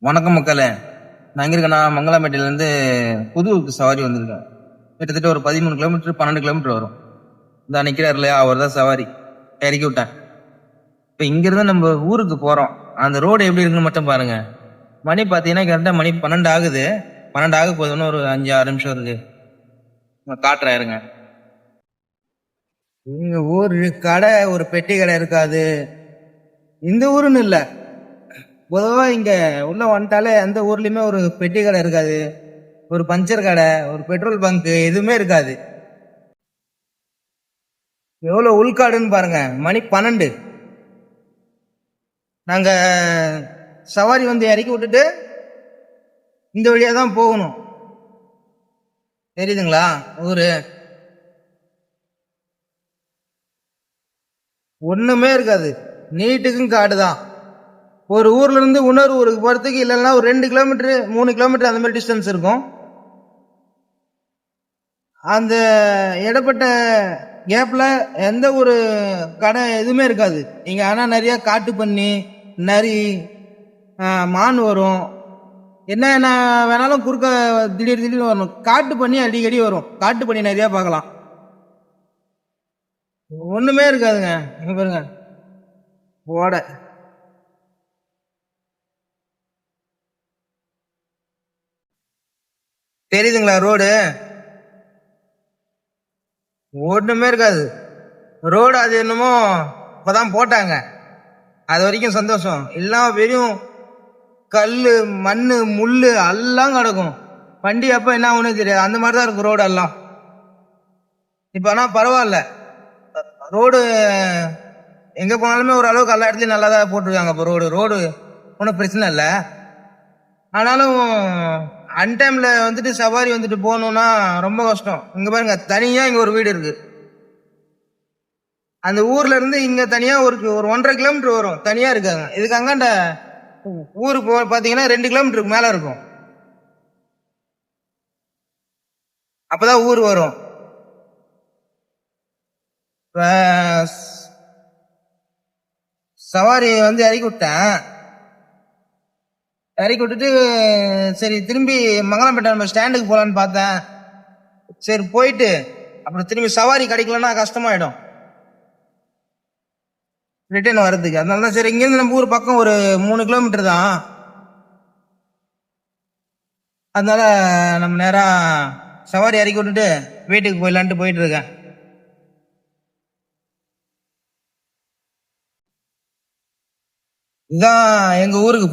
வணக்கம் மக்களே. நான் எங்க இருக்கேன்னா மங்களாம்பேட்டையிலேருந்து புதுவுக்கு சவாரி வந்திருக்கேன். கிட்டத்தட்ட ஒரு 13 கிலோமீட்டர் 12 கிலோமீட்டர் வரும். இந்த நிற்கிறார் இல்லையா, அவர் தான் சவாரி. இறக்கி விட்டேன். இப்போ இங்கிருந்து நம்ம ஊருக்கு போகிறோம். அந்த ரோடு எப்படி இருக்குன்னு மட்டும் பாருங்க. மணி பார்த்தீங்கன்னா கரெக்டாக மணி 12 ஆகுது. 12 ஆக போகுதுன்னு ஒரு 5-6 நிமிஷம் இருக்கு. காட்டுறேன் இருங்க. எங்க ஊர் கடை ஒரு பெட்டி கடை இருக்காது. இந்த ஊருன்னு இல்லை, பொதுவாக இங்க உள்ள வந்துட்டாலே எந்த ஊர்லயுமே ஒரு பெட்டி கடை இருக்காது, ஒரு பஞ்சர் கடை, ஒரு பெட்ரோல் பங்க் எதுவுமே இருக்காது. எவ்வளவு உள்காடுன்னு பாருங்க. மணி 12. நாங்க சவாரி வந்து இறக்கி விட்டுட்டு இந்த வழியா தான் போகணும். தெரியுதுங்களா ஊரு? ஒண்ணுமே இருக்காது, நீட்டுக்கும் காடு தான். ஒரு ஊர்ல இருந்து இன்னொரு ஊருக்கு போறதுக்கு இல்லைன்னா ஒரு 2 கிலோமீட்டர் 3 கிலோமீட்டர் அந்த மாதிரி டிஸ்டன்ஸ் இருக்கும். அந்த இடப்பட்ட கேப்ல எந்த ஒரு கடை எதுவுமே இருக்காது இங்க. ஆனா நிறைய காட்டு பண்ணி, நரி, மான் வரும். என்ன வேணாலும் குறுக்க திடீர்னு வரும். காட்டு பண்ணி அடிக்கடி வரும். காட்டு பண்ணி நிறைய பார்க்கலாம். ஒண்ணுமே இருக்காதுங்க. இங்க பாருங்க, ஓட. தெரியுதுங்களா ரோடு? ஒண்ணுமே இருக்காது ரோடு. அது என்னமோ இப்பதான் போட்டாங்க, அது வரைக்கும் சந்தோஷம். இல்லாம வெறும் கல்லு, மண்ணு, முள்ளு எல்லாம் கிடக்கும். வண்டி அப்ப என்ன ஒண்ணு தெரியாது, அந்த மாதிரிதான் இருக்கும் ரோடு எல்லாம். இப்ப ஆனா பரவாயில்ல, ரோடு எங்க போனாலுமே ஒரு அளவுக்கு எல்லா இடத்துலயும் நல்லா தான் போட்டிருக்காங்க. இப்போ ரோடு ஒன்றும் பிரச்சனை இல்லை. ஆனாலும் அன்டைம்ல வந்துட்டு சவாரி வந்துட்டு போகணும்னா ரொம்ப கஷ்டம். இங்க பாருங்க, தனியா இங்க ஒரு வீடு இருக்கு. அந்த ஊர்ல இருந்து இங்க தனியா ஒரு 1.5 கிலோமீட்டர் வரும், தனியா இருக்காங்க. இதுக்கு அங்காண்ட ஊருக்கு பாத்தீங்கன்னா 2 கிலோமீட்டருக்கு மேல இருக்கும். அப்பதான் ஊர் வரும். சவாரி வந்து இறக்கி விட்டேன். இறக்கி விட்டுட்டு சரி திரும்பி மங்களாம்பேட்டை நம்ம ஸ்டாண்டுக்கு போலான்னு பார்த்தேன். சரி போயிட்டு அப்புறம் திரும்பி சவாரி கிடைக்கலன்னா கஷ்டமாயிடும் ரிட்டர்ன் வர்றதுக்கு. அதனாலதான் சரி இங்கிருந்து நம்ம ஊர் பக்கம் ஒரு 3 கிலோமீட்டர் தான். அதனால நம்ம நேரா சவாரி இறக்கி விட்டுட்டு வீட்டுக்கு போயிடலான்ட்டு போயிட்டு இருக்கேன். இதுதான் எங்க ஊருக்கு